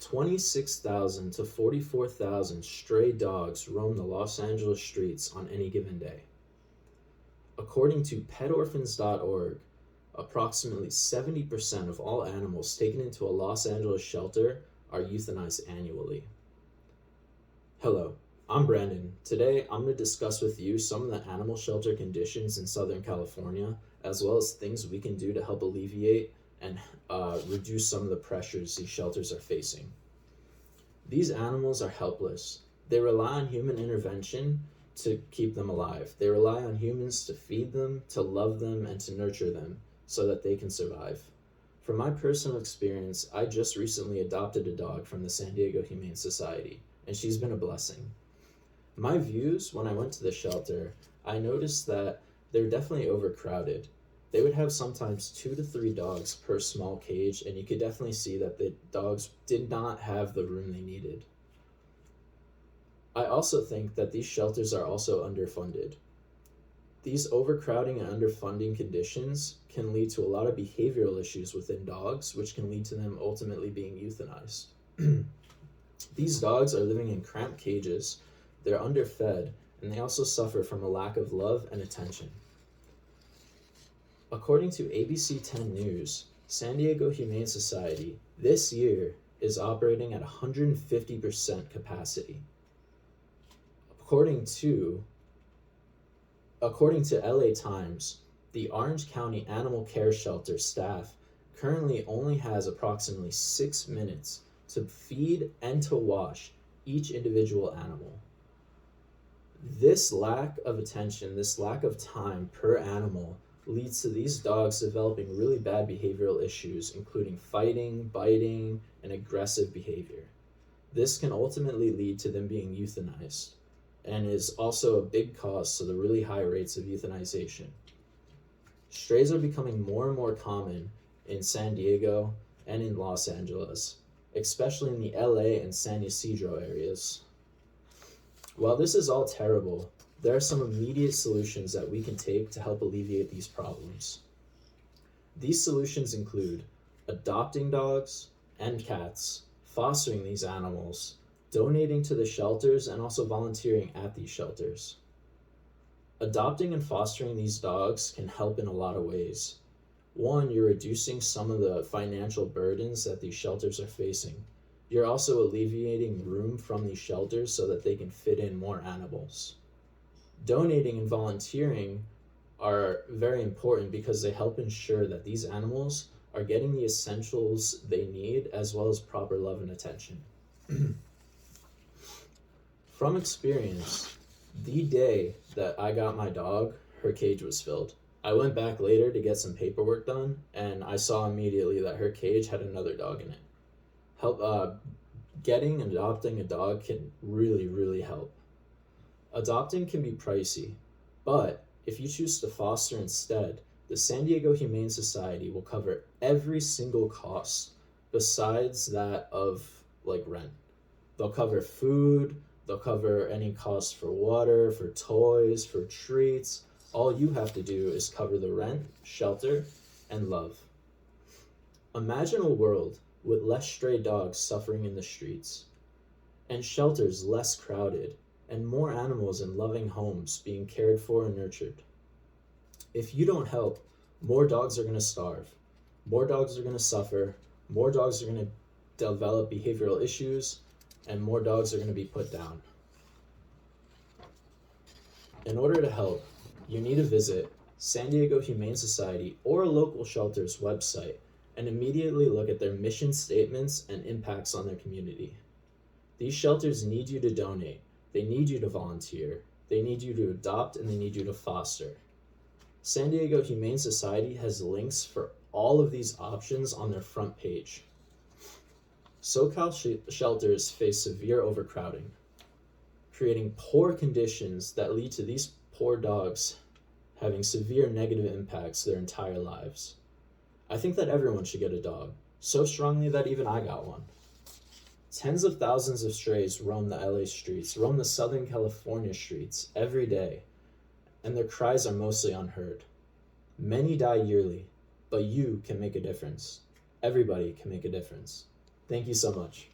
26,000 to 44,000 stray dogs roam the Los Angeles streets on any given day. According to petorphans.org, approximately 70% of all animals taken into a Los Angeles shelter are euthanized annually. Hello, I'm Brandon. Today, I'm going to discuss with you some of the animal shelter conditions in Southern California, as well as things we can do to help alleviate and reduce some of the pressures these shelters are facing. These animals are helpless. They rely on human intervention to keep them alive. They rely on humans to feed them, to love them, and to nurture them so that they can survive. From my personal experience, I just recently adopted a dog from the San Diego Humane Society, and she's been a blessing. My views when I went to the shelter, I noticed that they're definitely overcrowded. They would have sometimes 2 to 3 dogs per small cage, and you could definitely see that the dogs did not have the room they needed. I also think that these shelters are also underfunded. These overcrowding and underfunding conditions can lead to a lot of behavioral issues within dogs, which can lead to them ultimately being euthanized. These dogs are living in cramped cages, they're underfed, and they also suffer from a lack of love and attention. According to ABC 10 News, San Diego Humane Society this year is operating at 150% capacity. According to LA Times, the Orange County Animal Care Shelter staff currently only has approximately 6 minutes to feed and to wash each individual animal. This lack of attention, this lack of time per animal leads to these dogs developing really bad behavioral issues, including fighting, biting, and aggressive behavior. This can ultimately lead to them being euthanized, and is also a big cause to the really high rates of euthanization. Strays are becoming more and more common in San Diego and in Los Angeles, especially in the LA and San Ysidro areas. While this is all terrible, there are some immediate solutions that we can take to help alleviate these problems. These solutions include adopting dogs and cats, fostering these animals, donating to the shelters, and also volunteering at these shelters. Adopting and fostering these dogs can help in a lot of ways. One, you're reducing some of the financial burdens that these shelters are facing. You're also alleviating room from these shelters so that they can fit in more animals. Donating and volunteering are very important because they help ensure that these animals are getting the essentials they need, as well as proper love and attention. From experience, the day that I got my dog, her cage was filled. I went back later to get some paperwork done, and I saw immediately that her cage had another dog in it. Getting and adopting a dog can really, really help. Adopting can be pricey, but if you choose to foster instead, the San Diego Humane Society will cover every single cost besides that of rent. They'll cover food, they'll cover any cost for water, for toys, for treats. All you have to do is cover the rent, shelter, and love. Imagine a world with less stray dogs suffering in the streets, and shelters less crowded, and more animals in loving homes being cared for and nurtured. If you don't help, more dogs are going to starve, more dogs are going to suffer, more dogs are going to develop behavioral issues, and more dogs are going to be put down. In order to help, you need to visit San Diego Humane Society or a local shelter's website and immediately look at their mission statements and impacts on their community. These shelters need you to donate, they need you to volunteer, they need you to adopt, and they need you to foster. San Diego Humane Society has links for all of these options on their front page. SoCal shelters face severe overcrowding, creating poor conditions that lead to these poor dogs having severe negative impacts their entire lives. I think that everyone should get a dog, so strongly that even I got one. Tens of thousands of strays roam the LA streets, roam the Southern California streets every day, and their cries are mostly unheard. Many die yearly, but you can make a difference. Everybody can make a difference. Thank you so much.